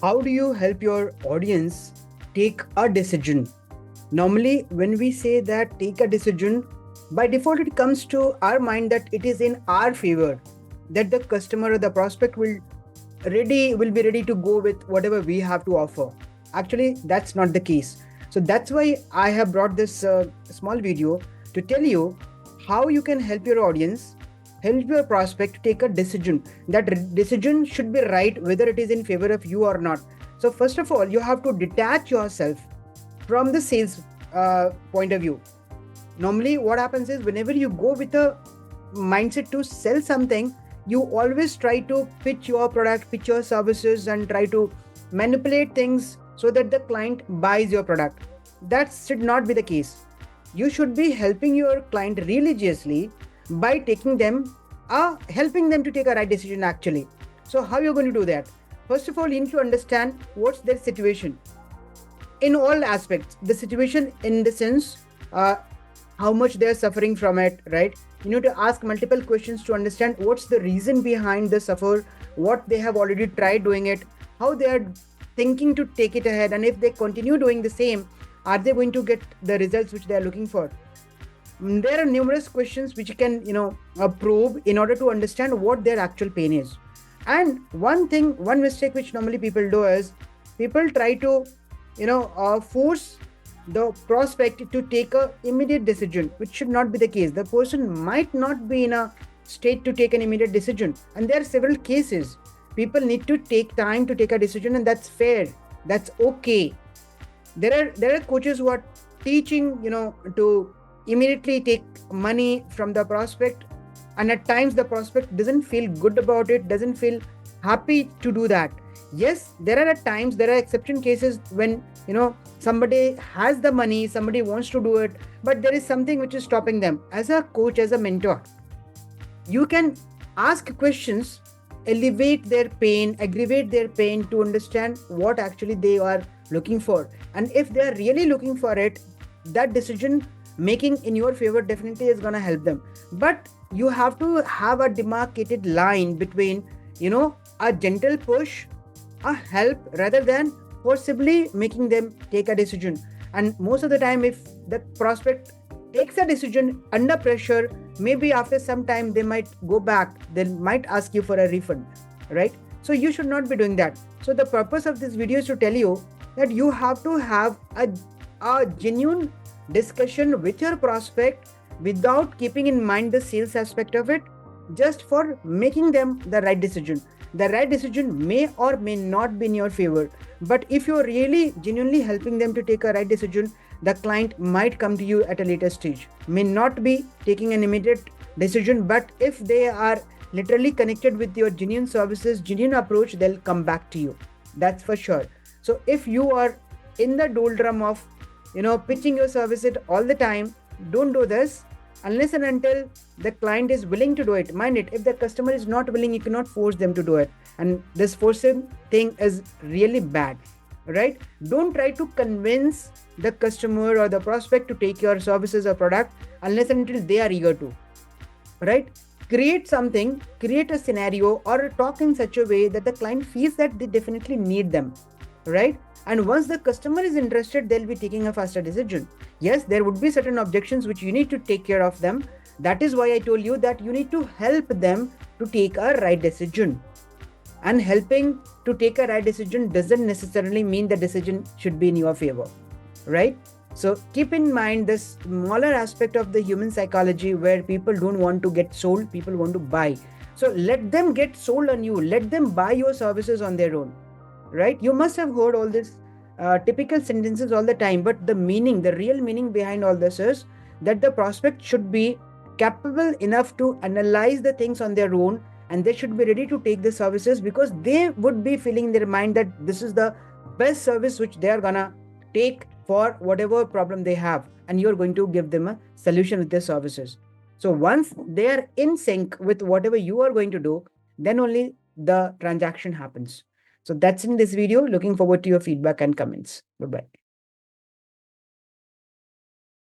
How do you help your audience take a decision? Normally, when we say that take a decision, by default it comes to our mind that it is in our favor, that the customer or the prospect will be ready to go with whatever we have to offer. Actually, that's not the case. So that's why I have brought this small video to tell you how you can help your audience, help your prospect to take a decision. That decision should be right, whether it is in favor of you or not. So first of all, you have to detach yourself from the sales point of view. Normally what happens is, whenever you go with a mindset to sell something, you always try to pitch your product, pitch your services, and try to manipulate things so that the client buys your product. That should not be the case. You should be helping your client religiously by taking them helping them to take a right decision actually. So how you're going to do that? First of all, you need to understand what's their situation in all aspects. The situation in the sense, how much they're suffering from it, right? You need to ask multiple questions to understand what's the reason behind the suffer, what they have already tried doing it, how they are thinking to take it ahead, and if they continue doing the same, are they going to get the results which they are looking for? There are numerous questions which you can probe in order to understand what their actual pain is. And one mistake which normally people do is, people try to force the prospect to take a immediate decision, which should not be the case. The person might not be in a state to take an immediate decision, and there are several cases people need to take time to take a decision, and that's fair, that's okay. There are coaches who are teaching to immediately take money from the prospect, and at times the prospect doesn't feel good about it, doesn't feel happy to do that. Yes, there are at times, there are exception cases when somebody has the money, somebody wants to do it, but there is something which is stopping them. As a coach, as a mentor, you can ask questions, elevate their pain, aggravate their pain, to understand what actually they are looking for. And if they are really looking for it, that decision making in your favor definitely is going to help them. But you have to have a demarcated line between a gentle push, a help, rather than forcibly making them take a decision. And most of the time, if the prospect takes a decision under pressure, maybe after some time they might go back, they might ask you for a refund, right? So you should not be doing that. So the purpose of this video is to tell you that you have to have a genuine discussion with your prospect without keeping in mind the sales aspect of it, just for making them the right decision. The right decision may or may not be in your favor, but if you're really genuinely helping them to take a right decision, the client might come to you at a later stage. May not be taking an immediate decision, but if they are literally connected with your genuine services, genuine approach, they'll come back to you. That's for sure. So if you are in the doldrum of pitching your services all the time, don't do this unless and until the client is willing to do it. Mind it, if the customer is not willing, you cannot force them to do it, and this forcing thing is really bad, right? Don't try to convince the customer or the prospect to take your services or product unless and until they are eager to, right? Create a scenario or talk in such a way that the client feels that they definitely need them, right? And once the customer is interested, they'll be taking a faster decision. Yes, there would be certain objections which you need to take care of them. That is why I told you that you need to help them to take a right decision. And helping to take a right decision doesn't necessarily mean the decision should be in your favor, right? So keep in mind this smaller aspect of the human psychology, where people don't want to get sold, people want to buy. So let them get sold on you, let them buy your services on their own, right? You must have heard all this typical sentences all the time, but the real meaning behind all this is that the prospect should be capable enough to analyze the things on their own, and they should be ready to take the services, because they would be feeling in their mind that this is the best service which they are gonna take for whatever problem they have, and you're going to give them a solution with their services. So once they are in sync with whatever you are going to do, then only the transaction happens. So that's in this video. Looking forward to your feedback and comments. Goodbye.